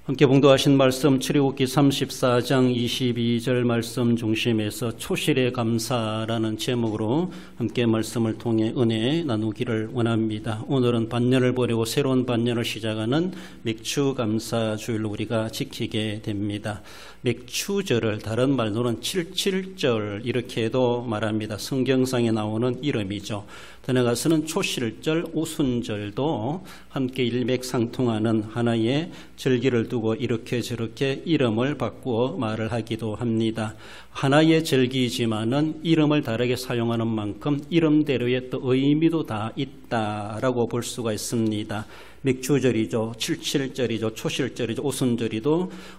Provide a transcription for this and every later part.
함께 봉독하신 말씀 출애굽기 34장 22절 말씀 중심에서 초실의 감사라는 제목으로 함께 말씀을 통해 은혜 나누기를 원합니다. 오늘은 반년을 보내고 새로운 반년을 시작하는 맥추 감사 주일로 우리가 지키게 됩니다. 맥추절을 다른 말로는 77절 이렇게도 말합니다. 성경상에 나오는 이름이죠. 더 나아가서는 초실절, 오순절도 함께 일맥상통하는 하나의 절기를 두고 이렇게 저렇게 이름을 바꾸어 말을 하기도 합니다. 하나의 절기이지만은 이름을 다르게 사용하는 만큼 이름대로의 또 의미도 다 있다라고 볼 수가 있습니다. 맥추절이죠, 77절이죠, 초실절이죠,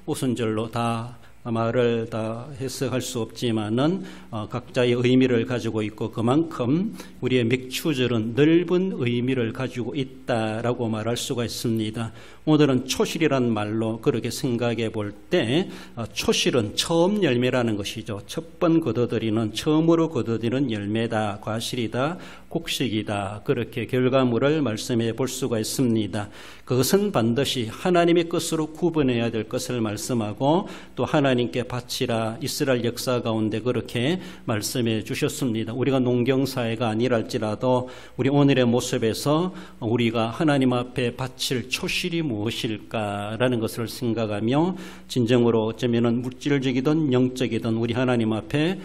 오순절로 다 말을 다 해석할 수 없지만은 각자의 의미를 가지고 있고 그만큼 우리의 맥추절은 넓은 의미를 가지고 있다라고 말할 수가 있습니다. 오늘은 초실이란 말로 그렇게 생각해 볼 때 초실은 처음 열매라는 것이죠. 첫 번 거둬들이는 처음으로 거둬들이는 열매다, 과실이다, 곡식이다, 그렇게 결과물을 말씀해 볼 수가 있습니다. 그것은 반드시 하나님의 것으로 구분해야 될 것을 말씀하고 또 하나님께 바치라 이스라엘 역사 가운데 그렇게 말씀해 주셨습니다. 우리가 농경사회가 아니랄지라도 우리 오늘의 모습에서 우리가 하나님 앞에 바칠 초실이 무엇일까라는 것을 생각하며 진정으로 어쩌면 물질적이든 영적이든 우리 하나님 앞에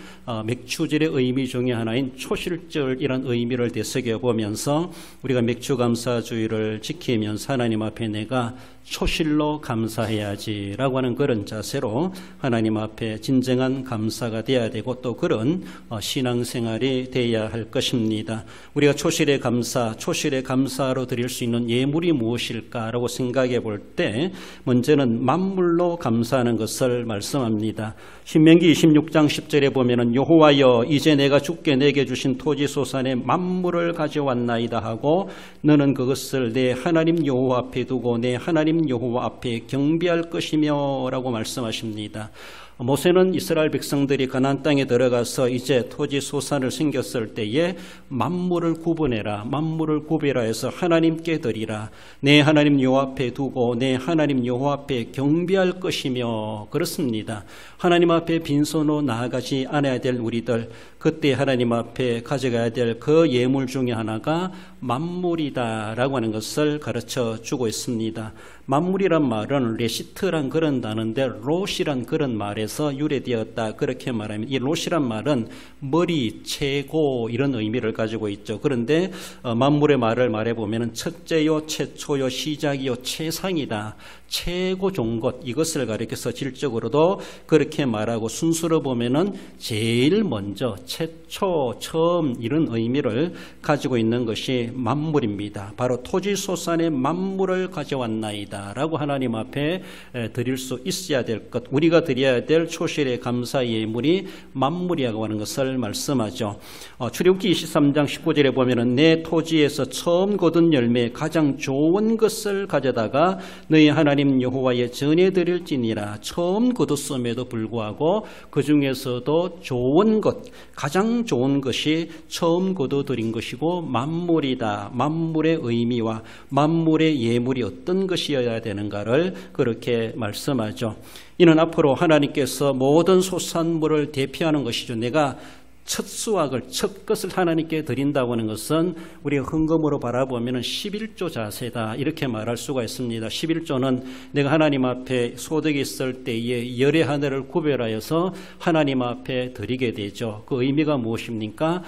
맥추절의 의미 중에 하나인 초실절이란 의미를 되새겨보면서 우리가 맥추감사주의를 지키면서 하나님 앞에 내가 초실로 감사해야지라고 하는 그런 자세로 하나님 앞에 진정한 감사가 되어야 되고 또 그런 신앙생활이 되어야 할 것입니다. 우리가 초실의 감사로 드릴 수 있는 예물이 무엇일까라고 생각해 볼 때 먼저는 만물로 감사하는 것을 말씀합니다. 신명기 26장 10절에 보면은 여호와여 이제 내가 주께 내게 주신 토지 소산의 만물을 가져왔나이다 하고 너는 그것을 내 하나님 여호와 앞에 두고 내 하나님 여호와 앞에 경배할 것이며 라고 말씀하십니다. 모세는 이스라엘 백성들이 가나안 땅에 들어가서 이제 토지 소산을 생겼을 때에 만물을 구분해라, 만물을 구별하여서 하나님께 드리라, 내 하나님 여호와 앞에 두고 내 하나님 여호와 앞에 경배할 것이며 그렇습니다. 하나님 앞에 빈손으로 나아가지 않아야 될 우리들, 그때 하나님 앞에 가져가야 될 그 예물 중에 하나가 만물이다라고 하는 것을 가르쳐 주고 있습니다. 만물이란 말은 레시트란 그런 단어인데 롯이란 그런 말에서 유래되었다 그렇게 말하면 이 롯이란 말은 머리, 최고 이런 의미를 가지고 있죠. 그런데 만물의 말을 말해보면 첫째요, 최초요, 시작이요, 최상이다, 최고 좋은 것 이것을 가리켜서 질적으로도 그렇게 말하고 순수로 보면은 제일 먼저, 최초, 처음 이런 의미를 가지고 있는 것이 만물입니다. 바로 토지소산의 만물을 가져왔나이다 라고 하나님 앞에 드릴 수 있어야 될 것, 우리가 드려야 될 초실의 감사 예물이 만물이라고 하는 것을 말씀하죠. 출애굽기 23장 19절에 보면은 내 토지에서 처음 거둔 열매 가장 좋은 것을 가져다가 너희 하나님 여호와의 전에 드릴지니라. 처음 거뒀음에도 불구하고 그 중에서도 좋은 것, 가장 좋은 것이 처음 거둬들인 것이고 만물이다. 만물의 의미와 만물의 예물이 어떤 것이어야 되는가를 그렇게 말씀하죠. 이는 앞으로 하나님께서 모든 소산물을 대표하는 것이죠. 내가 첫 수확을, 첫 것을 하나님께 드린다고 하는 것은 우리가 헌금으로 바라보면 11조 자세다 이렇게 말할 수가 있습니다. 11조는 내가 하나님 앞에 소득이 있을 때에 열의 하나를 구별하여서 하나님 앞에 드리게 되죠. 그 의미가 무엇입니까?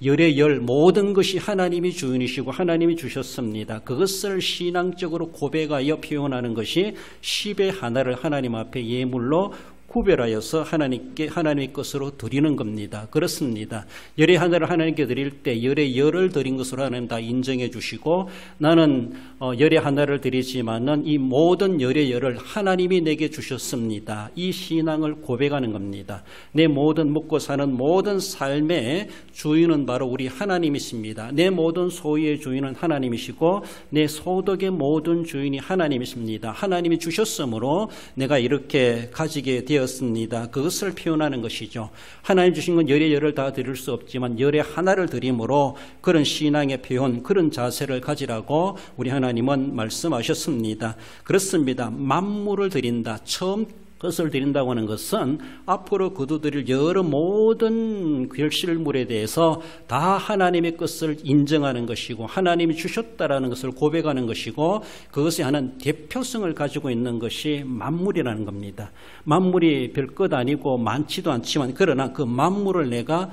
열의 열, 모든 것이 하나님이 주인이시고 하나님이 주셨습니다. 그것을 신앙적으로 고백하여 표현하는 것이 10의 하나를 하나님 앞에 예물로 구별하여서 하나님의 것으로 드리는 겁니다. 그렇습니다. 열의 하나를 하나님께 드릴 때 열의 열을 드린 것으로 하나님 다 인정해 주시고 나는 열의 하나를 드리지만은 이 모든 열의 열을 하나님이 내게 주셨습니다. 이 신앙을 고백하는 겁니다. 내 모든 먹고 사는 모든 삶의 주인은 바로 우리 하나님이십니다. 내 모든 소유의 주인은 하나님이시고 내 소득의 모든 주인이 하나님이십니다. 하나님이 주셨으므로 내가 이렇게 가지게 되어 되었습니다. 그것을 표현하는 것이죠. 하나님 주신 건 열의 열을 다 드릴 수 없지만 열의 하나를 드림으로 그런 신앙의 표현, 그런 자세를 가지라고 우리 하나님은 말씀하셨습니다. 그렇습니다. 만물을 드린다. 처음 것을 드린다고 하는 것은 앞으로 거두드릴 여러 모든 결실물에 대해서 다 하나님의 것을 인정하는 것이고 하나님이 주셨다라는 것을 고백하는 것이고 그것이 하는 대표성을 가지고 있는 것이 만물이라는 겁니다. 만물이 별것 아니고 많지도 않지만 그러나 그 만물을 내가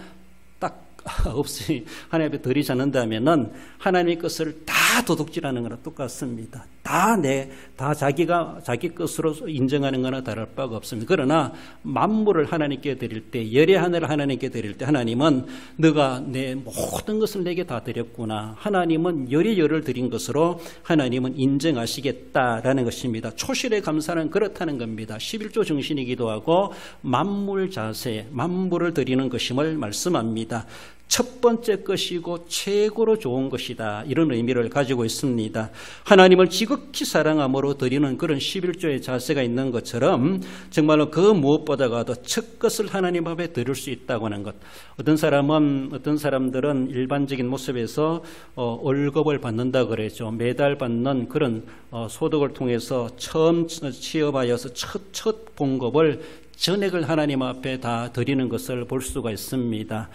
딱 없이 하나님 앞에 드리지 않는다면은 하나님의 것을 다 도둑질하는 거나 똑같습니다. 다 자기가 자기 것으로 인정하는 거나 다를 바가 없습니다. 그러나 만물을 하나님께 드릴 때, 열의 하늘을 하나님께 드릴 때 하나님은 너가 내 모든 것을 내게 다 드렸구나. 하나님은 열의 열을 드린 것으로 하나님은 인정하시겠다라는 것입니다. 초실의 감사는 그렇다는 겁니다. 11조 정신이기도 하고 만물 자세, 만물을 드리는 것임을 말씀합니다. 첫 번째 것이고 최고로 좋은 것이다. 이런 의미를 가지고 있습니다. 하나님을 지극히 사랑함으로 드리는 그런 11조의 자세가 있는 것처럼 정말로 그 무엇보다도 첫 것을 하나님 앞에 드릴 수 있다고 하는 것. 어떤 사람들은 일반적인 모습에서 월급을 받는다 그러죠. 매달 받는 그런 소득을 통해서 처음 취업하여서 첫 봉급을 전액을 하나님 앞에 다 드리는 것을 볼 수가 있습니다.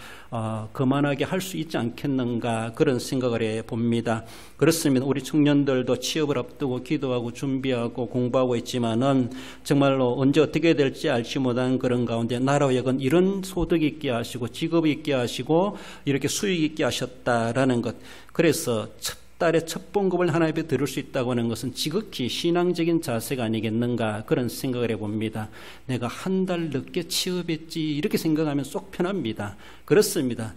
그만하게 할 수 있지 않겠는가 그런 생각을 해봅니다. 그렇습니다. 우리 청년들도 취업을 앞두고 기도하고 준비하고 공부하고 있지만은 정말로 언제 어떻게 될지 알지 못한 그런 가운데 나라여건 이런 소득이 있게 하시고 직업이 있게 하시고 이렇게 수익이 있게 하셨다라는 것. 그래서 달에 첫 봉급을 하나님 앞에 드릴 수 있다고 하는 것은 지극히 신앙적인 자세가 아니겠는가 그런 생각을 해봅니다. 내가 한 달 늦게 취업했지 이렇게 생각하면 쏙 편합니다. 그렇습니다.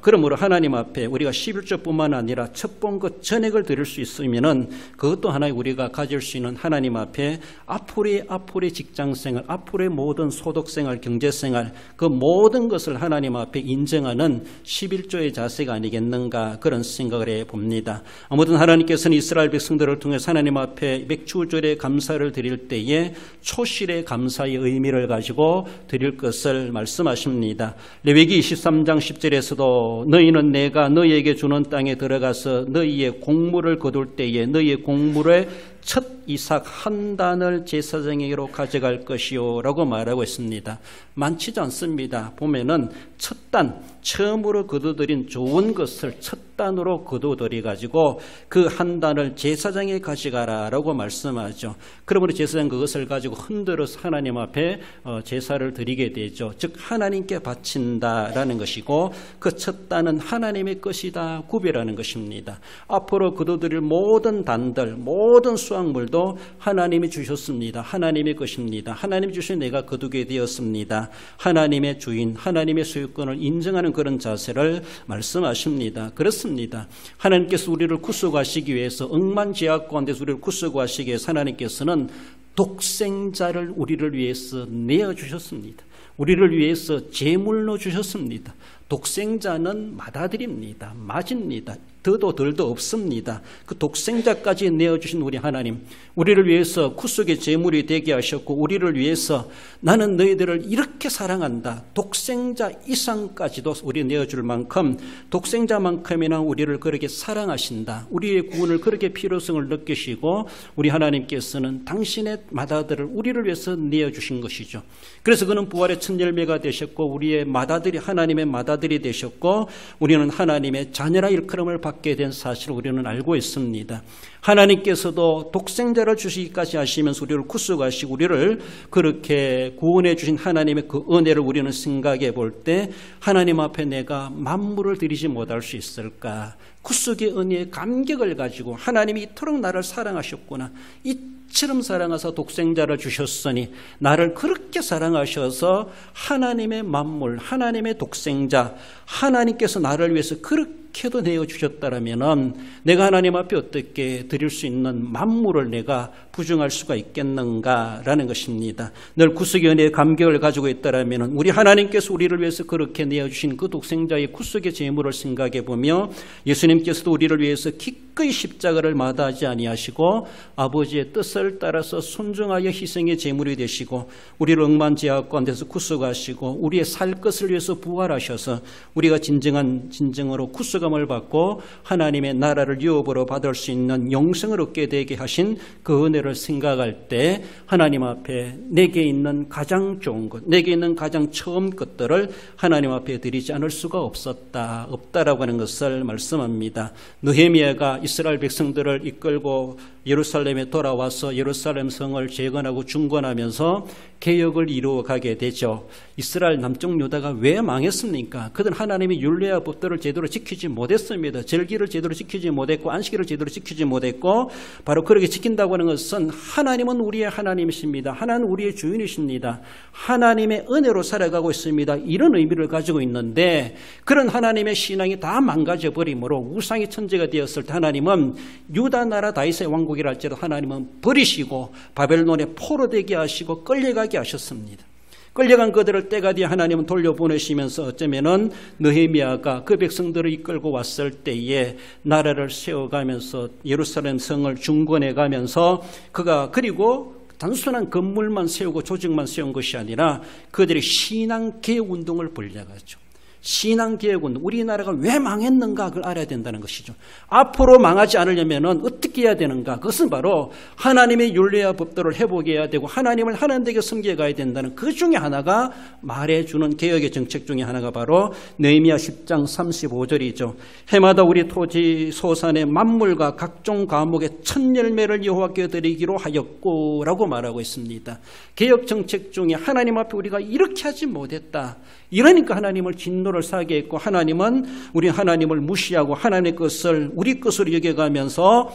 그러므로 하나님 앞에 우리가 11조뿐만 아니라 첫 봉급 전액을 드릴 수 있으면은 그것도 하나의 우리가 가질 수 있는 하나님 앞에 앞으로의 직장생활, 앞으로의 모든 소득생활, 경제생활 그 모든 것을 하나님 앞에 인정하는 11조의 자세가 아니겠는가 그런 생각을 해봅니다. 아무튼 하나님께서는 이스라엘 백성들을 통해서 하나님 앞에 맥주절에 감사를 드릴 때에 초실의 감사의 의미를 가지고 드릴 것을 말씀하십니다. 레위기 23장 10절에서도 너희는 내가 너희에게 주는 땅에 들어가서 너희의 곡물을 거둘 때에 너희의 곡물의 첫 이삭 한 단을 제사장에게로 가져갈 것이요 라고 말하고 있습니다. 많지 않습니다. 보면은 첫 단, 처음으로 거두드린 좋은 것을 첫 단으로 거두들이 가지고 그 한 단을 제사장에 가져가라 라고 말씀하죠. 그러므로 제사장 그것을 가지고 흔들어서 하나님 앞에 제사를 드리게 되죠. 즉 하나님께 바친다라는 것이고 그 첫 단은 하나님의 것이다 구별하는 것입니다. 앞으로 거두드릴 모든 단들, 모든 수확물도 하나님이 주셨습니다. 하나님의 것입니다. 하나님이 주신 내가 거두게 되었습니다. 하나님의 주인, 하나님의 소유권을 인정하는 그런 자세를 말씀하십니다. 그렇습니다. 하나님께서 우리를 구속하시기 위해서 억만제약 가운데서 우리를 구속하시기 위해서 하나님께서는 독생자를 우리를 위해서 내어주셨습니다. 우리를 위해서 제물로 주셨습니다. 독생자는 맏아들입니다. 맞입니다. 더도 덜도 없습니다. 그 독생자까지 내어주신 우리 하나님, 우리를 위해서 구속의 제물이 되게 하셨고 우리를 위해서 나는 너희들을 이렇게 사랑한다. 독생자 이상까지도 우리 내어줄 만큼 독생자만큼이나 우리를 그렇게 사랑하신다. 우리의 구원을 그렇게 필요성을 느끼시고 우리 하나님께서는 당신의 맏아들을 우리를 위해서 내어주신 것이죠. 그래서 그는 부활의 첫 열매가 되셨고 우리의 맏아들이 하나님의 맏아들이 되셨고 우리는 하나님의 자녀라 일컬음을 받게 된 사실을 우리는 알고 있습니다. 하나님께서도 독생자를 주시기까지 하시면서 우리를 구속하시고 우리를 그렇게 구원해 주신 하나님의 그 은혜를 우리는 생각해 볼 때 하나님 앞에 내가 만물을 드리지 못할 수 있을까? 구속의 은혜의 감격을 가지고 하나님이 이토록 나를 사랑하셨구나. 이처럼 사랑하사 독생자를 주셨으니 나를 그렇게 사랑하셔서 하나님의 만물, 하나님의 독생자, 하나님께서 나를 위해서 그렇게 이렇게도 내어주셨다라면 내가 하나님 앞에 어떻게 드릴 수 있는 만물을 내가 부정할 수가 있겠는가라는 것입니다. 늘 구속의 은혜의 감격을 가지고 있다라면 우리 하나님께서 우리를 위해서 그렇게 내어주신 그 독생자의 구속의 제물을 생각해 보며 예수님께서도 우리를 위해서 기꺼이 십자가를 마다하지 아니하시고 아버지의 뜻을 따라서 순종하여 희생의 제물이 되시고 우리를 억만제약 가운데서 구속하시고 우리의 살 것을 위해서 부활하셔서 우리가 진정으로 구속함을 받고 하나님의 나라를 유업으로 받을 수 있는 영생을 얻게 되게 하신 그 은혜를 생각할 때 하나님 앞에 내게 있는 가장 좋은 것, 내게 있는 가장 처음 것들을 하나님 앞에 드리지 않을 수가 없다라고 하는 것을 말씀합니다. 느헤미야가 이스라엘 백성들을 이끌고 예루살렘에 돌아와서 예루살렘 성을 재건하고 중건하면서 개혁을 이루어가게 되죠. 이스라엘 남쪽 유다가 왜 망했습니까? 그들은 하나님의 율례와 법도를 제대로 지키지 못했습니다. 절기를 제대로 지키지 못했고 안식일을 제대로 지키지 못했고 바로 그렇게 지킨다고 하는 것은 하나님은 우리의 하나님이십니다. 하나님은 우리의 주인이십니다. 하나님의 은혜로 살아가고 있습니다. 이런 의미를 가지고 있는데 그런 하나님의 신앙이 다 망가져버리므로 우상의 천지가 되었을 때 하나님은 유다 나라 다윗의 왕국이라 할지라도 하나님은 버리시고 바벨론에 포로되게 하시고 끌려가게 하셨습니다. 끌려간 그들을 때가 뒤에 하나님은 돌려보내시면서 어쩌면은 느헤미야가 그 백성들을 이끌고 왔을 때에 나라를 세워가면서 예루살렘 성을 중건해가면서 그리고 단순한 건물만 세우고 조직만 세운 것이 아니라 그들의 신앙개혁 운동을 벌려가죠. 신앙개혁은 우리나라가 왜 망했는가 그걸 알아야 된다는 것이죠. 앞으로 망하지 않으려면 어떻게 해야 되는가? 그것은 바로 하나님의 율례와 법도를 회복해야 되고 하나님을 하나님에게 섬겨가야 된다는 그 중에 하나가 말해주는 개혁의 정책 중에 하나가 바로 느헤미야 10장 35절이죠. 해마다 우리 토지 소산의 만물과 각종 과목의 첫 열매를 여호와께 드리기로 하였고 라고 말하고 있습니다. 개혁 정책 중에 하나님 앞에 우리가 이렇게 하지 못했다. 이러니까 하나님을 진노를 사게 했고 하나님은 우리 하나님을 무시하고 하나님의 것을 우리 것으로 여겨가면서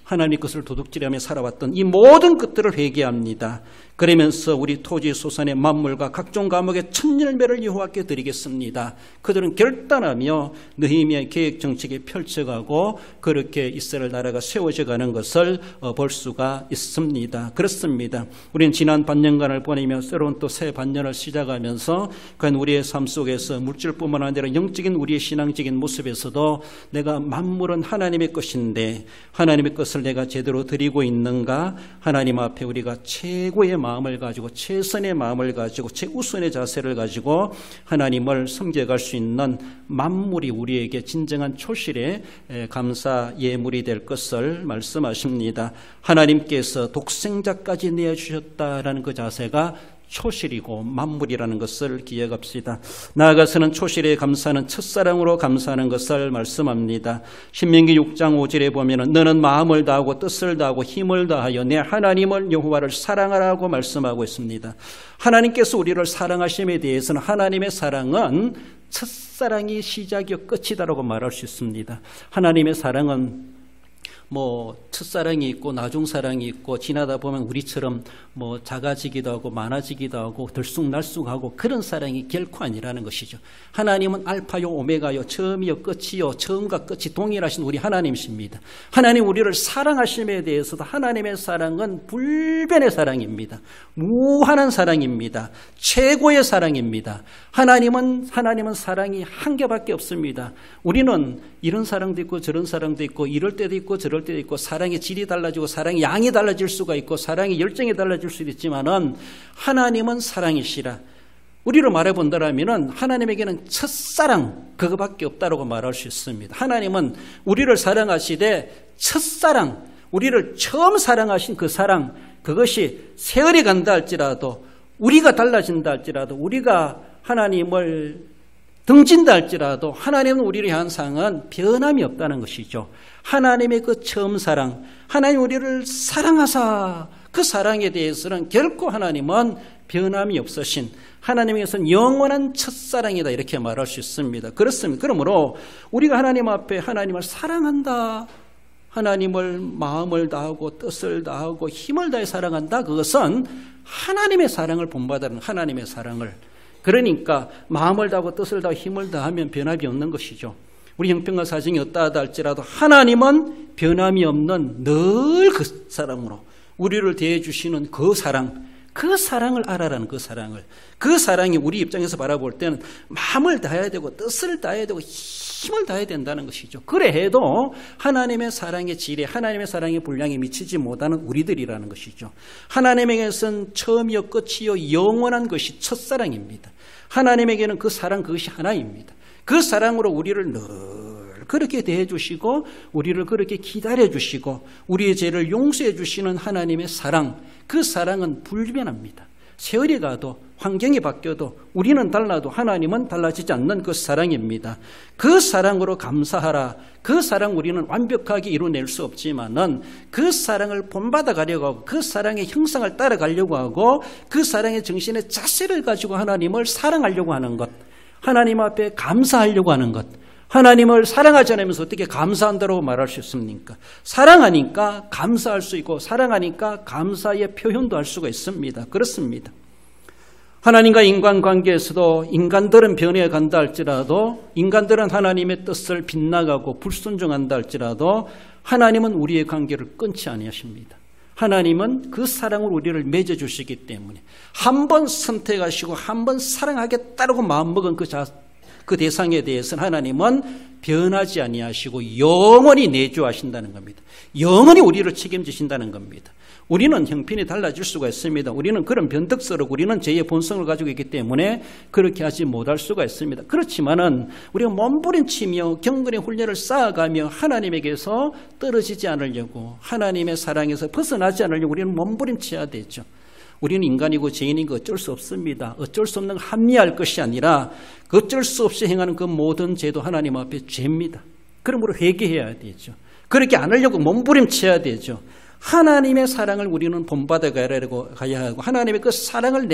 하나님의 것을 도둑질하며 살아왔던 이 모든 것들을 회개합니다. 그러면서 우리 토지 소산의 만물과 각종 과목의 첫 열매를 여호와께 드리겠습니다. 그들은 결단하며 느헤미야의 계획 정책에 펼쳐가고 그렇게 이스라엘 나라가 세워져가는 것을 볼 수가 있습니다. 그렇습니다. 우리는 지난 반년간을 보내며 새로운 또 새 반년을 시작하면서 과연 우리의 삶 속에서 물질뿐만 아니라 영적인 우리의 신앙적인 모습에서도 내가 만물은 하나님의 것인데 하나님의 것을 내가 제대로 드리고 있는가? 하나님 앞에 우리가 최고의 마음을 가지고 최선의 마음을 가지고 최우선의 자세를 가지고 하나님을 섬겨갈 수 있는 만물이 우리에게 진정한 초실의 감사 예물이 될 것을 말씀하십니다. 하나님께서 독생자까지 내어주셨다라는 그 자세가 초실이고 만물이라는 것을 기억합시다. 나아가서는 초실의 감사는 첫사랑으로 감사하는 것을 말씀합니다. 신명기 6장 5절에 보면 너는 마음을 다하고 뜻을 다하고 힘을 다하여 내 하나님을 여호와를 사랑하라고 말씀하고 있습니다. 하나님께서 우리를 사랑하심에 대해서는 하나님의 사랑은 첫사랑이 시작이요 끝이다라고 말할 수 있습니다. 하나님의 사랑은 첫사랑이 있고 나중사랑이 있고 지나다 보면 우리처럼 작아지기도 하고 많아지기도 하고 들쑥날쑥하고 그런 사랑이 결코 아니라는 것이죠. 하나님은 알파요 오메가요 처음이요 끝이요 처음과 끝이 동일하신 우리 하나님이십니다. 하나님 우리를 사랑하심에 대해서도 하나님의 사랑은 불변의 사랑입니다. 무한한 사랑입니다. 최고의 사랑입니다. 하나님은 사랑이 한 개밖에 없습니다. 우리는 이런 사랑도 있고 저런 사랑도 있고 이럴 때도 있고 저럴 때도 있고 사랑의 질이 달라지고 사랑의 양이 달라질 수가 있고 사랑의 열정이 달라질 수도 있지만은 하나님은 사랑이시라. 우리로 말해본다면 하나님에게는 첫사랑 그거밖에 없다고 말할 수 있습니다. 하나님은 우리를 사랑하시되 첫사랑 우리를 처음 사랑하신 그 사랑 그것이 세월이 간다 할지라도 우리가 달라진다 할지라도 우리가 하나님을 등진다 할지라도 하나님은 우리를 향한 사랑은 변함이 없다는 것이죠. 하나님의 그 처음 사랑, 하나님 우리를 사랑하사 그 사랑에 대해서는 결코 하나님은 변함이 없으신 하나님에게서는 영원한 첫사랑이다 이렇게 말할 수 있습니다. 그렇습니다. 그러므로 우리가 하나님 앞에 하나님을 사랑한다, 하나님을 마음을 다하고 뜻을 다하고 힘을 다해 사랑한다, 그것은 하나님의 사랑을 본받는 하나님의 사랑을, 그러니까 마음을 다하고 뜻을 다하고 힘을 다하면 변함이 없는 것이죠. 우리 형편과 사정이 어떠하다 할지라도 하나님은 변함이 없는 늘 그 사랑으로 우리를 대해 주시는 그 사랑을 알아라는 그 사랑이 우리 입장에서 바라볼 때는 마음을 다해야 되고 뜻을 다해야 되고 힘을 다해야 된다는 것이죠. 그래 해도 하나님의 사랑의 질에 하나님의 사랑의 분량에 미치지 못하는 우리들이라는 것이죠. 하나님에게서는 처음이요 끝이요 영원한 것이 첫사랑입니다. 하나님에게는 그 사랑 그것이 하나입니다. 그 사랑으로 우리를 늘 그렇게 대해 주시고 우리를 그렇게 기다려 주시고 우리의 죄를 용서해 주시는 하나님의 사랑, 그 사랑은 불변합니다. 세월이 가도 환경이 바뀌어도 우리는 달라도 하나님은 달라지지 않는 그 사랑입니다. 그 사랑으로 감사하라. 그 사랑 우리는 완벽하게 이루어낼 수 없지만은 그 사랑을 본받아 가려고 하고 그 사랑의 형상을 따라가려고 하고 그 사랑의 정신의 자세를 가지고 하나님을 사랑하려고 하는 것, 하나님 앞에 감사하려고 하는 것. 하나님을 사랑하지 않으면서 어떻게 감사한다고 말할 수 있습니까? 사랑하니까 감사할 수 있고 사랑하니까 감사의 표현도 할 수가 있습니다. 그렇습니다. 하나님과 인간관계에서도 인간들은 변해간다 할지라도 인간들은 하나님의 뜻을 빗나가고 불순종한다 할지라도 하나님은 우리의 관계를 끊지 아니하십니다. 하나님은 그 사랑으로 우리를 맺어주시기 때문에 한 번 선택하시고 한 번 사랑하겠다고 마음먹은 그 대상에 대해서는 하나님은 변하지 아니하시고 영원히 내주하신다는 겁니다. 영원히 우리를 책임지신다는 겁니다. 우리는 형편이 달라질 수가 있습니다. 우리는 그런 변덕스럽고 우리는 죄의 본성을 가지고 있기 때문에 그렇게 하지 못할 수가 있습니다. 그렇지만은 우리가 몸부림치며 경건의 훈련을 쌓아가며 하나님에게서 떨어지지 않으려고 하나님의 사랑에서 벗어나지 않으려고 우리는 몸부림쳐야 되죠. 우리는 인간이고 죄인이고 어쩔 수 없습니다. 어쩔 수 없는 걸 합리화할 것이 아니라 어쩔 수 없이 행하는 그 모든 죄도 하나님 앞에 죄입니다. 그러므로 회개해야 되죠. 그렇게 안 하려고 몸부림쳐야 되죠. 하나님의 사랑을 우리는 본받아 가야 하고 하나님의 그 사랑을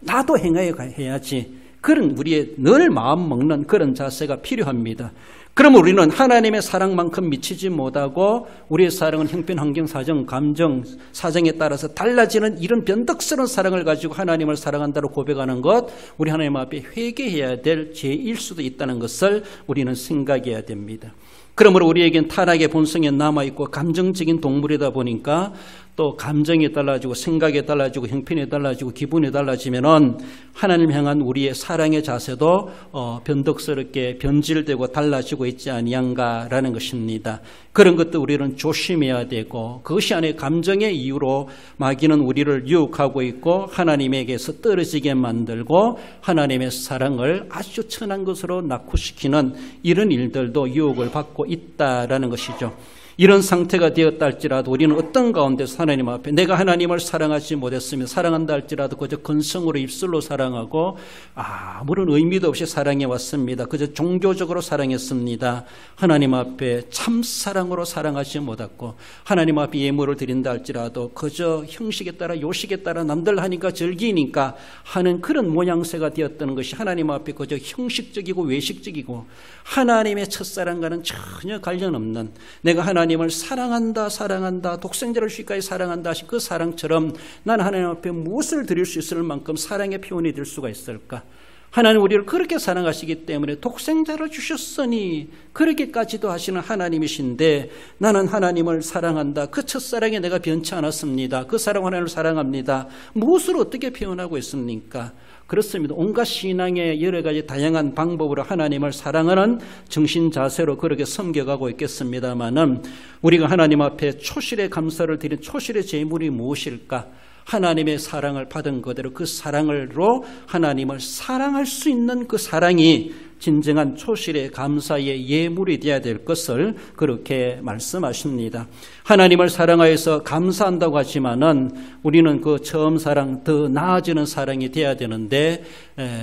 나도 행해야지. 그런 우리의 늘 마음 먹는 그런 자세가 필요합니다. 그러면 우리는 하나님의 사랑만큼 미치지 못하고 우리의 사랑은 형편, 환경, 사정, 감정, 사정에 따라서 달라지는 이런 변덕스러운 사랑을 가지고 하나님을 사랑한다고 고백하는 것, 우리 하나님 앞에 회개해야 될 죄일 수도 있다는 것을 우리는 생각해야 됩니다. 그러므로 우리에겐 타락의 본성에 남아있고 감정적인 동물이다 보니까 또 감정이 달라지고 생각이 달라지고 형편이 달라지고 기분이 달라지면은 하나님 향한 우리의 사랑의 자세도 변덕스럽게 변질되고 달라지고 있지 아니한가라는 것입니다. 그런 것도 우리는 조심해야 되고 그것이 아니라 감정의 이유로 마귀는 우리를 유혹하고 있고 하나님에게서 떨어지게 만들고 하나님의 사랑을 아주 천한 것으로 낙후시키는 이런 일들도 유혹을 받고 있다라는 것이죠. 이런 상태가 되었다 할지라도 우리는 어떤 가운데서 하나님 앞에 내가 하나님을 사랑하지 못했으면 사랑한다 할지라도 그저 근성으로 입술로 사랑하고 아무런 의미도 없이 사랑해 왔습니다. 그저 종교적으로 사랑했습니다. 하나님 앞에 참사랑으로 사랑하지 못했고 하나님 앞에 예물을 드린다 할지라도 그저 형식에 따라 요식에 따라 남들 하니까 즐기니까 하는 그런 모양새가 되었다는 것이 하나님 앞에 그저 형식적이고 외식적이고 하나님의 첫사랑과는 전혀 관련 없는 내가 하나님을 사랑한다 독생자를 주기까지 사랑한다 하신 그 사랑처럼 나는 하나님 앞에 무엇을 드릴 수 있을 만큼 사랑의 표현이 될 수가 있을까? 하나님 우리를 그렇게 사랑하시기 때문에 독생자를 주셨으니 그렇게까지도 하시는 하나님이신데 나는 하나님을 사랑한다. 그 첫사랑에 내가 변치 않았습니다. 그 사랑 하나님을 사랑합니다. 무엇으로 어떻게 표현하고 있습니까? 그렇습니다. 온갖 신앙의 여러 가지 다양한 방법으로 하나님을 사랑하는 정신 자세로 그렇게 섬겨가고 있겠습니다만은 우리가 하나님 앞에 초실의 감사를 드린 초실의 제물이 무엇일까? 하나님의 사랑을 받은 그대로 그 사랑으로 하나님을 사랑할 수 있는 그 사랑이 진정한 초실의 감사의 예물이 되어야 될 것을 그렇게 말씀하십니다. 하나님을 사랑하여서 감사한다고 하지만은 우리는 그 처음 사랑, 더 나아지는 사랑이 되어야 되는데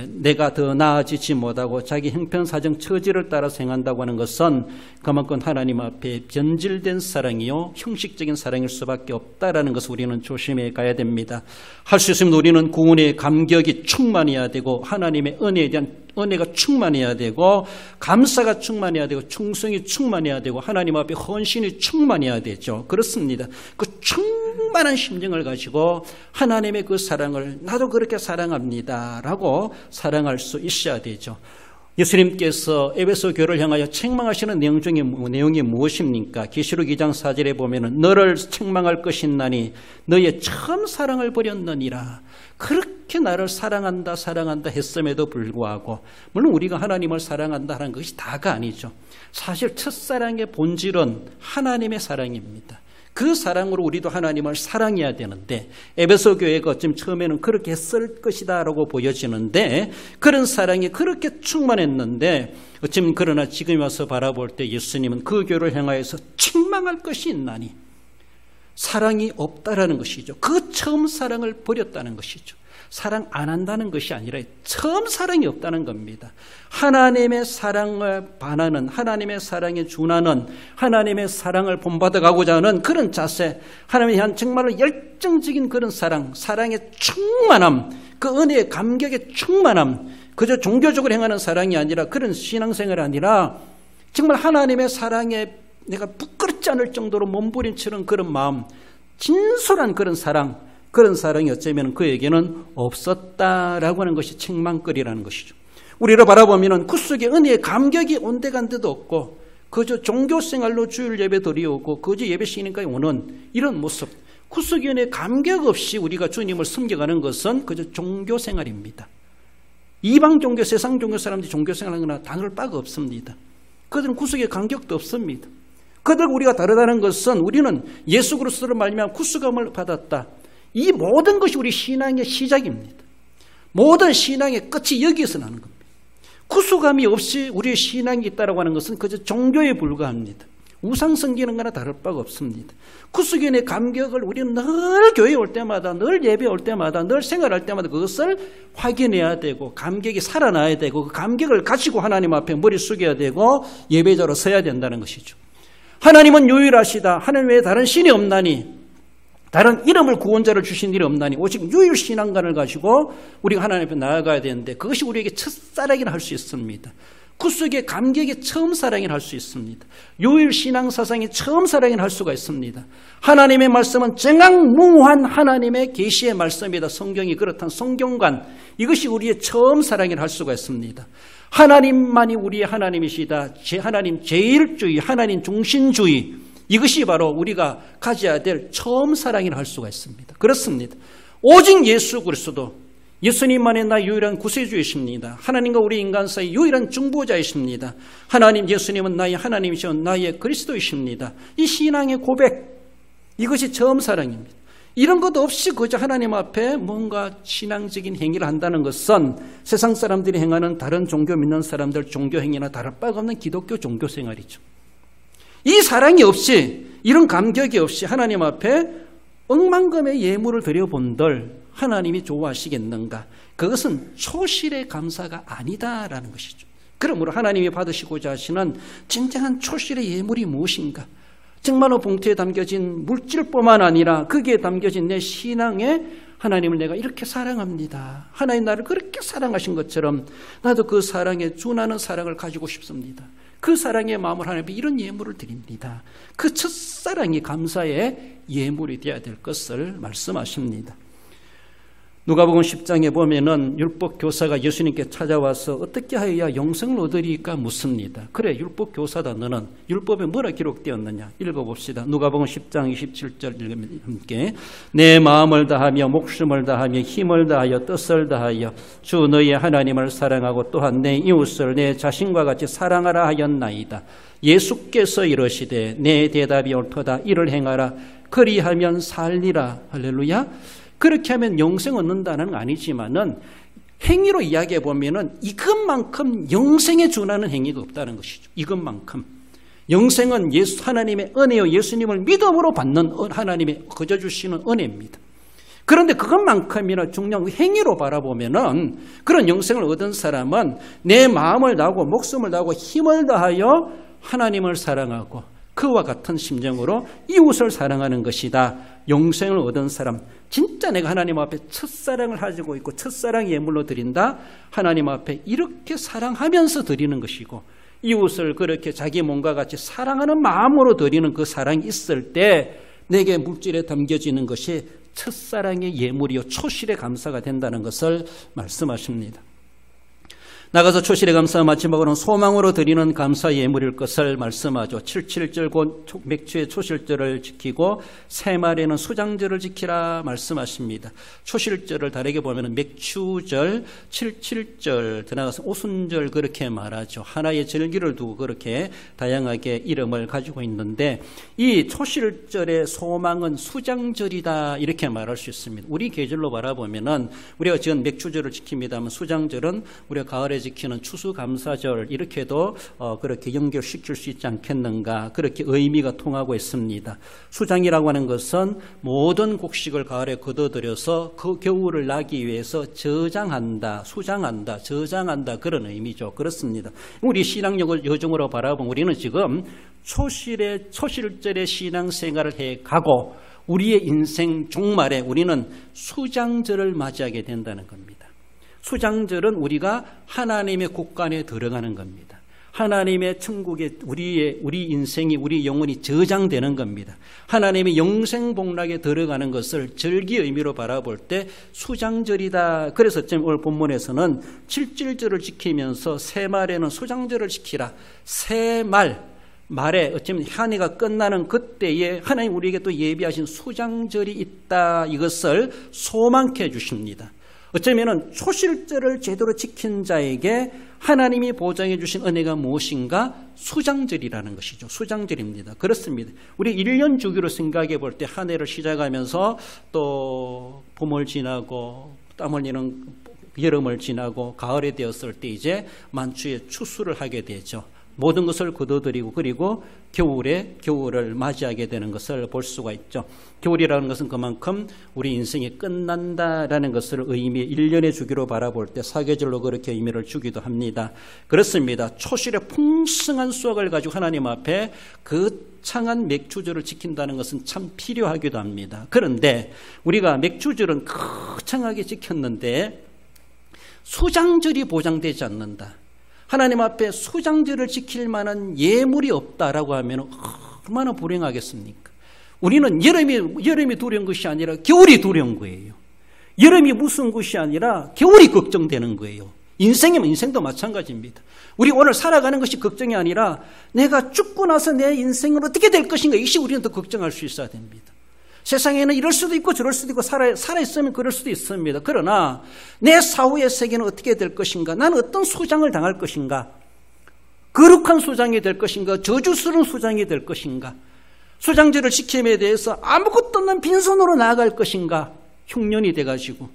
내가 더 나아지지 못하고 자기 형편사정 처지를 따라서 행한다고 하는 것은 그만큼 하나님 앞에 변질된 사랑이요 형식적인 사랑일 수밖에 없다라는 것을 우리는 조심해 가야 됩니다. 할 수 있으면 우리는 구원의 감격이 충만해야 되고 하나님의 은혜에 대한 은혜가 충만해야 되고 감사가 충만해야 되고 충성이 충만해야 되고 하나님 앞에 헌신이 충만해야 되죠. 그렇습니다. 그 충만한 심정을 가지고 하나님의 그 사랑을 나도 그렇게 사랑합니다 라고 사랑할 수 있어야 되죠. 예수님께서 에베소 교회를 향하여 책망하시는 내용이 무엇입니까? 계시록 2장 4절에 보면은 너를 책망할 것이나니 너의 처음 사랑을 버렸느니라. 그렇게 나를 사랑한다 했음에도 불구하고, 물론 우리가 하나님을 사랑한다 하는 것이 다가 아니죠. 사실 첫사랑의 본질은 하나님의 사랑입니다. 그 사랑으로 우리도 하나님을 사랑해야 되는데, 에베소 교회가 어쩜 처음에는 그렇게 했을 것이다 라고 보여지는데, 그런 사랑이 그렇게 충만했는데, 어쩜 그러나 지금 와서 바라볼 때 예수님은 그 교회를 향하여서 책망할 것이 있나니 사랑이 없다라는 것이죠. 그 처음 사랑을 버렸다는 것이죠. 사랑 안 한다는 것이 아니라 처음 사랑이 없다는 겁니다. 하나님의 사랑을 반하는, 하나님의 사랑에 준하는, 하나님의 사랑을 본받아가고자 하는 그런 자세, 하나님에 대한 정말로 열정적인 그런 사랑, 사랑의 충만함, 그 은혜의 감격의 충만함, 그저 종교적으로 행하는 사랑이 아니라, 그런 신앙생활이 아니라 정말 하나님의 사랑에 내가 부끄럽지 않을 정도로 몸부림치는 그런 마음, 진솔한 그런 사랑, 그런 사랑이 어쩌면 그에게는 없었다라고 하는 것이 책망거리라는 것이죠. 우리를 바라보면 그 속에 은혜의 감격이 온데간데도 없고, 그저 종교생활로 주일 예배 드리오고 그저 예배 시니까 오는 이런 모습, 그 속에 은혜의 감격 없이 우리가 주님을 섬겨가는 것은 그저 종교생활입니다. 이방 종교, 세상 종교 사람들이 종교생활하는 거나 다를 바가 없습니다. 그들은 그 속에 감격도 없습니다. 그들 우리가 다르다는 것은 우리는 예수 그리스도를 말미암아 구속함을 받았다. 이 모든 것이 우리 신앙의 시작입니다. 모든 신앙의 끝이 여기에서 나는 겁니다. 구속함이 없이 우리의 신앙이 있다고 하는 것은 그저 종교에 불과합니다. 우상 섬기는 거나 다를 바가 없습니다. 구속의 감격을 우리는 늘 교회에 올 때마다, 늘 예배 올 때마다, 늘 생활할 때마다 그것을 확인해야 되고, 감격이 살아나야 되고, 그 감격을 가지고 하나님 앞에 머리 숙여야 되고 예배자로 서야 된다는 것이죠. 하나님은 유일하시다. 하나님 외에 다른 신이 없나니, 다른 이름을 구원자를 주신 일이 없나니, 오직 유일신앙관을 가지고 우리가 하나님 앞에 나아가야 되는데, 그것이 우리에게 첫사랑이라 할 수 있습니다. 구속의 감격이 처음 사랑이라 할 수 있습니다. 유일신앙사상이 처음 사랑이라 할 수가 있습니다. 하나님의 말씀은 정확무한 하나님의 계시의 말씀이다. 성경이 그렇다는 성경관, 이것이 우리의 처음 사랑이라 할 수가 있습니다. 하나님만이 우리의 하나님이시다. 하나님 제일주의, 하나님 중심주의, 이것이 바로 우리가 가져야 될 처음 사랑이라 할 수가 있습니다. 그렇습니다. 오직 예수 그리스도, 예수님만이 나의 유일한 구세주이십니다. 하나님과 우리 인간 사이 유일한 중보자이십니다. 하나님, 예수님은 나의 하나님이시오, 나의 그리스도이십니다. 이 신앙의 고백, 이것이 처음 사랑입니다. 이런 것 없이 그저 하나님 앞에 뭔가 신앙적인 행위를 한다는 것은 세상 사람들이 행하는 다른 종교 믿는 사람들 종교 행위나 다를 바가 없는 기독교 종교 생활이죠. 이 사랑이 없이, 이런 감격이 없이 하나님 앞에 억만금의 예물을 드려본들 하나님이 좋아하시겠는가? 그것은 초실의 감사가 아니다라는 것이죠. 그러므로 하나님이 받으시고자 하시는 진정한 초실의 예물이 무엇인가? 정말로 봉투에 담겨진 물질뿐만 아니라 거기에 담겨진 내 신앙에 하나님을 내가 이렇게 사랑합니다. 하나님 나를 그렇게 사랑하신 것처럼 나도 그 사랑에 준하는 사랑을 가지고 싶습니다. 그 사랑의 마음을 하나님께 이런 예물을 드립니다. 그 첫사랑이 감사의 예물이 되어야 될 것을 말씀하십니다. 누가복음 10장에 보면은 율법 교사가 예수님께 찾아와서 어떻게 하여야 영생을 얻으리까 묻습니다. 그래, 율법 교사다 너는 율법에 뭐라 기록되었느냐 읽어봅시다. 누가복음 10장 27절 읽으면 함께, 내 마음을 다하며 목숨을 다하며 힘을 다하여 뜻을 다하여 주 너의 하나님을 사랑하고 또한 내 이웃을 내 자신과 같이 사랑하라 하였나이다. 예수께서 이러시되 내 대답이 옳도다. 이를 행하라. 그리하면 살리라. 할렐루야. 그렇게 하면 영생 얻는다는 건 아니지만은 행위로 이야기해 보면은 이것만큼 영생에 준하는 행위가 없다는 것이죠. 이것만큼. 영생은 하나님의 은혜요, 예수님을 믿음으로 받는 하나님의 거저 주시는 은혜입니다. 그런데 그것만큼이나 중요한 행위로 바라보면은 그런 영생을 얻은 사람은 내 마음을 다하고 목숨을 다하고 힘을 다하여 하나님을 사랑하고 그와 같은 심정으로 이웃을 사랑하는 것이다. 영생을 얻은 사람, 진짜 내가 하나님 앞에 첫사랑을 가지고 있고 첫사랑 예물로 드린다. 하나님 앞에 이렇게 사랑하면서 드리는 것이고 이웃을 그렇게 자기 몸과 같이 사랑하는 마음으로 드리는 그 사랑이 있을 때 내게 물질에 담겨지는 것이 첫사랑의 예물이요 초실의 감사가 된다는 것을 말씀하십니다. 나가서 초실의 감사 마지막으로는 소망으로 드리는 감사 예물일 것을 말씀하죠. 77절 곧 맥주의 초실절을 지키고 새말에는 수장절을 지키라 말씀하십니다. 초실절을 다르게 보면 맥주절, 77절, 더 나가서 오순절 그렇게 말하죠. 하나의 절기를 두고 그렇게 다양하게 이름을 가지고 있는데 이 초실절의 소망은 수장절이다 이렇게 말할 수 있습니다. 우리 계절로 바라보면은 우리가 지금 맥주절을 지킵니다만 수장절은 우리가 가을에 지키는 추수감사절 이렇게도 그렇게 연결시킬 수 있지 않겠는가 그렇게 의미가 통하고 있습니다. 수장이라고 하는 것은 모든 곡식을 가을에 거둬들여서 그 겨울을 나기 위해서 저장한다, 수장한다, 저장한다 그런 의미죠. 그렇습니다. 우리 신앙력을 여정으로 바라보면 우리는 지금 초실절의 신앙생활을 해가고 우리의 인생 종말에 우리는 수장절을 맞이하게 된다는 겁니다. 수장절은 우리가 하나님의 국간에 들어가는 겁니다. 하나님의 천국에 우리 인생이 우리 영혼이 저장되는 겁니다. 하나님의 영생복락에 들어가는 것을 절기 의미로 바라볼 때 수장절이다. 그래서 오늘 본문에서는 77절을 지키면서 새말에는 수장절을 지키라. 말에 어쩌면 한 해가 끝나는 그때에 하나님 우리에게 또 예비하신 수장절이 있다. 이것을 소망케 해주십니다. 어쩌면 초실절을 제대로 지킨 자에게 하나님이 보장해 주신 은혜가 무엇인가? 수장절이라는 것이죠. 수장절입니다. 그렇습니다. 우리 1년 주기로 생각해 볼 때 한 해를 시작하면서 또 봄을 지나고 땀 흘리는 여름을 지나고 가을이 되었을 때 이제 만추의 추수를 하게 되죠. 모든 것을 거둬들이고 그리고 겨울을 맞이하게 되는 것을 볼 수가 있죠. 겨울이라는 것은 그만큼 우리 인생이 끝난다라는 것을 의미 1년의 주기로 바라볼 때 사계절로 그렇게 의미를 주기도 합니다. 그렇습니다. 초실의 풍성한 수확을 가지고 하나님 앞에 거창한 맥주절을 지킨다는 것은 참 필요하기도 합니다. 그런데 우리가 맥주절은 거창하게 지켰는데 수장절이 보장되지 않는다. 하나님 앞에 수장절을 지킬 만한 예물이 없다라고 하면 얼마나 불행하겠습니까? 우리는 여름이 두려운 것이 아니라 겨울이 두려운 거예요. 여름이 무서운 것이 아니라 겨울이 걱정되는 거예요. 인생이면 인생도 마찬가지입니다. 우리 오늘 살아가는 것이 걱정이 아니라 내가 죽고 나서 내 인생은 어떻게 될 것인가 이것이 우리는 더 걱정할 수 있어야 됩니다. 세상에는 이럴 수도 있고 저럴 수도 있고 살아있으면 그럴 수도 있습니다. 그러나 내 사후의 세계는 어떻게 될 것인가? 나는 어떤 수장을 당할 것인가? 거룩한 수장이 될 것인가? 저주스러운 수장이 될 것인가? 수장절을 지킴에 대해서 아무것도 없는 빈손으로 나아갈 것인가? 흉년이 돼가지고.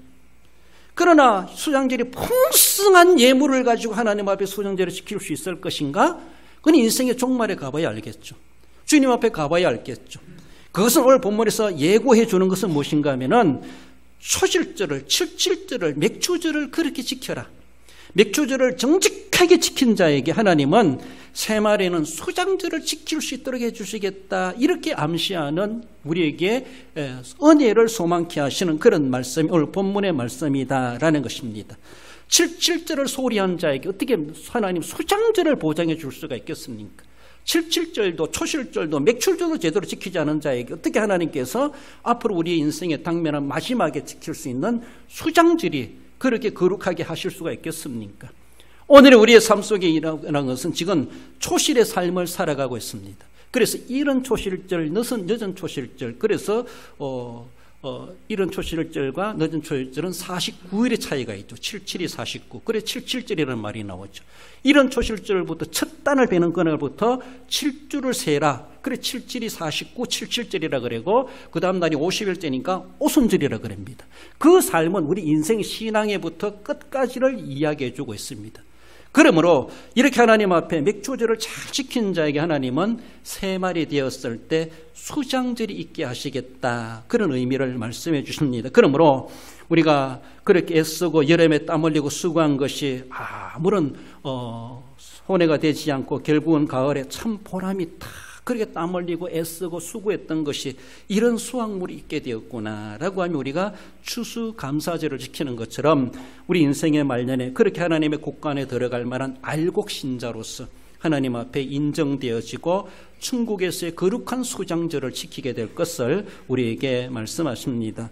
그러나 수장절이 풍성한 예물을 가지고 하나님 앞에 수장절을 지킬 수 있을 것인가? 그건 인생의 종말에 가봐야 알겠죠. 주님 앞에 가봐야 알겠죠. 그것은 오늘 본문에서 예고해 주는 것은 무엇인가 하면은 초실절을, 77절을, 맥주절을 그렇게 지켜라. 맥주절을 정직하게 지킨 자에게 하나님은 새말에는 수장절을 지킬 수 있도록 해주시겠다. 이렇게 암시하는 우리에게 은혜를 소망케 하시는 그런 말씀이 오늘 본문의 말씀이다라는 것입니다. 77절을 소리한 자에게 어떻게 하나님 수장절을 보장해 줄 수가 있겠습니까? 77절도 초실절도 맥주절도 제대로 지키지 않은 자에게 어떻게 하나님께서 앞으로 우리의 인생에 당면한 마지막에 지킬 수 있는 수장절이 그렇게 거룩하게 하실 수가 있겠습니까? 오늘의 우리의 삶 속에 일어난 것은 지금 초실의 삶을 살아가고 있습니다. 그래서 이른 초실절, 늦은 초실절, 그래서 이른 초실절과 늦은 초실절은 49일의 차이가 있죠. 77이 49. 그래서 77절이라는 말이 나오죠. 이른 초실절부터 첫 단을 베는 그날부터 7주를 세라. 그래 77이 49, 77절이라 그러고 그 다음 날이 50일째니까 오순절이라 그럽니다. 그 삶은 우리 인생 신앙에부터 끝까지를 이야기해 주고 있습니다. 그러므로 이렇게 하나님 앞에 맥주절을 잘 지킨 자에게 하나님은 새말이 되었을 때 수장절이 있게 하시겠다. 그런 의미를 말씀해 주십니다. 그러므로 우리가 그렇게 애쓰고 여름에 땀 흘리고 수고한 것이 아무런 손해가 되지 않고 결국은 가을에 참 보람이 다 그렇게 땀 흘리고 애쓰고 수고했던 것이 이런 수확물이 있게 되었구나라고 하면 우리가 추수감사절을 지키는 것처럼 우리 인생의 말년에 그렇게 하나님의 국간에 들어갈 만한 알곡신자로서 하나님 앞에 인정되어지고 천국에서의 거룩한 수장절을 지키게 될 것을 우리에게 말씀하십니다.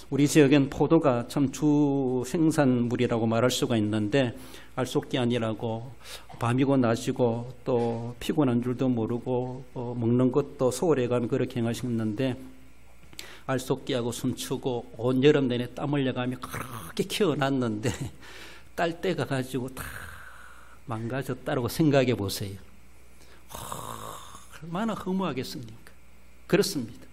우리 지역엔 포도가 참 주 생산물이라고 말할 수가 있는데 알속기한이라고 밤이고 낮이고 또 피곤한 줄도 모르고 먹는 것도 소홀해가며 그렇게 행하셨는데 알속기하고 숨추고 온 여름 내내 땀 흘려가며 그렇게 키워놨는데 딸 때가 가지고 다 망가졌다고 생각해 보세요. 얼마나 허무하겠습니까? 그렇습니다.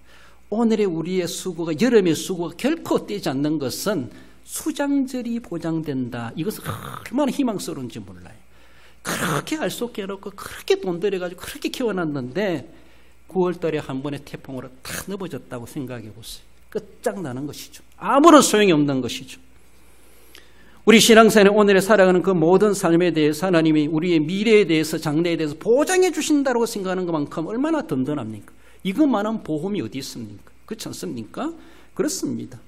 오늘의 우리의 수고가, 여름의 수고가 결코 떼지 않는 것은 수장절이 보장된다. 이것은 얼마나 희망스러운지 몰라요. 그렇게 알속기 해놓고 그렇게 돈 들여가지고 그렇게 키워놨는데 9월달에 한 번의 태풍으로 다 넘어졌다고 생각해 보세요. 끝장나는 것이죠. 아무런 소용이 없는 것이죠. 우리 신앙생활 오늘에 살아가는 그 모든 삶에 대해서 하나님이 우리의 미래에 대해서, 장래에 대해서 보장해 주신다고 생각하는 것만큼 얼마나 든든합니까? 이것만한 보험이 어디 있습니까? 그렇지 않습니까? 그렇습니다.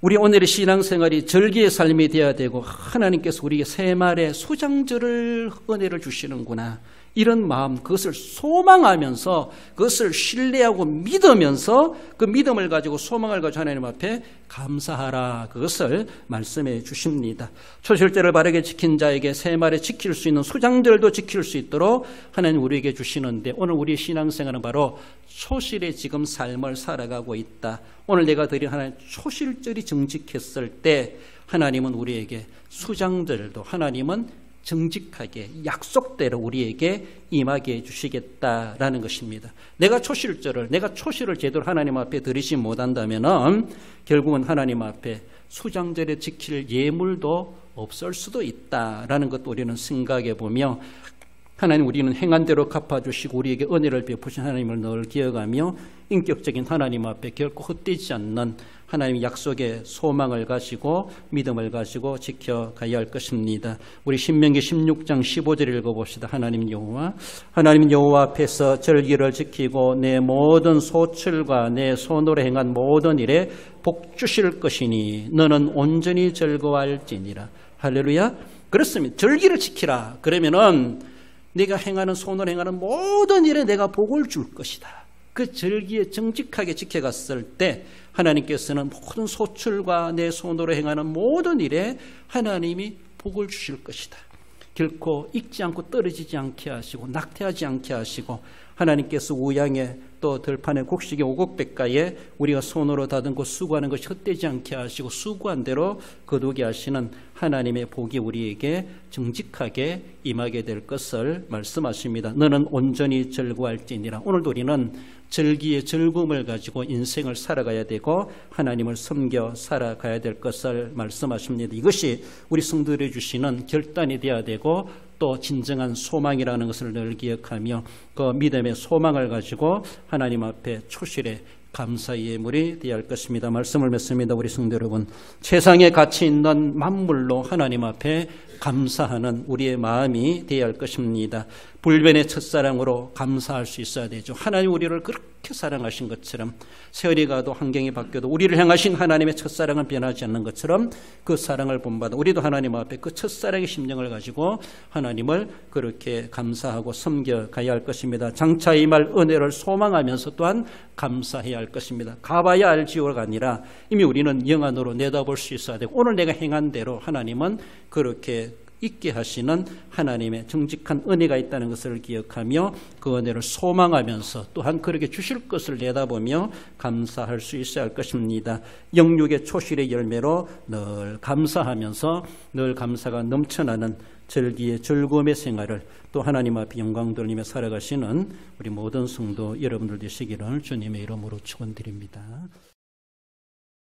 우리 오늘의 신앙생활이 절기의 삶이 되어야 되고 하나님께서 우리에게 새말의 소장절을 은혜를 주시는구나. 이런 마음, 그것을 소망하면서 그것을 신뢰하고 믿으면서 그 믿음을 가지고 소망을 가지고 하나님 앞에 감사하라. 그것을 말씀해 주십니다. 초실절을 바르게 지킨 자에게 새말에 지킬 수 있는 소장절도 지킬 수 있도록 하나님 우리에게 주시는데 오늘 우리의 신앙생활은 바로 초실의 지금 삶을 살아가고 있다. 오늘 내가 드린 하나님 초실절이 정직했을 때 하나님은 우리에게 수장절도 하나님은 정직하게 약속대로 우리에게 임하게 해주시겠다라는 것입니다. 내가 초실을 제대로 하나님 앞에 드리지 못한다면 결국은 하나님 앞에 수장절에 지킬 예물도 없을 수도 있다라는 것도 우리는 생각해 보며 하나님 우리는 행한 대로 갚아주시고 우리에게 은혜를 베푸신 하나님을 늘 기억하며 인격적인 하나님 앞에 결코 헛되지 않는 하나님의 약속의 소망을 가지고 믿음을 가지고 지켜가야 할 것입니다. 우리 신명기 16장 15절 읽어봅시다. 하나님 여호와 앞에서 절기를 지키고 내 모든 소출과 내 손으로 행한 모든 일에 복 주실 것이니 너는 온전히 즐거워할지니라. 할렐루야. 그렇습니다. 절기를 지키라. 그러면은 내가 행하는 손으로 행하는 모든 일에 내가 복을 줄 것이다. 그 절기에 정직하게 지켜갔을 때 하나님께서는 모든 소출과 내 손으로 행하는 모든 일에 하나님이 복을 주실 것이다. 결코 익지 않고 떨어지지 않게 하시고 낙태하지 않게 하시고 하나님께서 우양에 또 들판에 곡식의 오곡백가에 우리가 손으로 다듬고 수고하는 것이 헛되지 않게 하시고 수고한 대로 거두게 하시는 하나님의 복이 우리에게 정직하게 임하게 될 것을 말씀하십니다. 너는 온전히 즐거워할지니라. 오늘도 우리는 절기의 즐거움을 가지고 인생을 살아가야 되고 하나님을 섬겨 살아가야 될 것을 말씀하십니다. 이것이 우리 성도들이 주시는 결단이 되어야 되고 또 진정한 소망이라는 것을 늘 기억하며 그 믿음의 소망을 가지고 하나님 앞에 초실에 감사의 예물이 되어야 할 것입니다. 말씀을 맺습니다. 우리 성도 여러분, 세상에 가치 있는 만물로 하나님 앞에 감사하는 우리의 마음이 되어야 할 것입니다. 불변의 첫사랑으로 감사할 수 있어야 되죠. 하나님 우리를 그렇게 사랑하신 것처럼 세월이 가도 환경이 바뀌어도 우리를 향하신 하나님의 첫사랑은 변하지 않는 것처럼 그 사랑을 본받아 우리도 하나님 앞에 그 첫사랑의 심정을 가지고 하나님을 그렇게 감사하고 섬겨가야 할 것입니다. 장차 임할 은혜를 소망하면서 또한 감사해야 할 것입니다. 가봐야 알지요가 아니라 이미 우리는 영안으로 내다볼 수 있어야 되고 오늘 내가 행한 대로 하나님은 그렇게 있게 하시는 하나님의 정직한 은혜가 있다는 것을 기억하며 그 은혜를 소망하면서 또한 그렇게 주실 것을 내다보며 감사할 수 있어야 할 것입니다. 영육의 초실의 열매로 늘 감사하면서 늘 감사가 넘쳐나는 절기의 즐거움의 생활을 또 하나님 앞에 영광 돌리며 살아가시는 우리 모든 성도 여러분들 되시기를 주님의 이름으로 축원드립니다.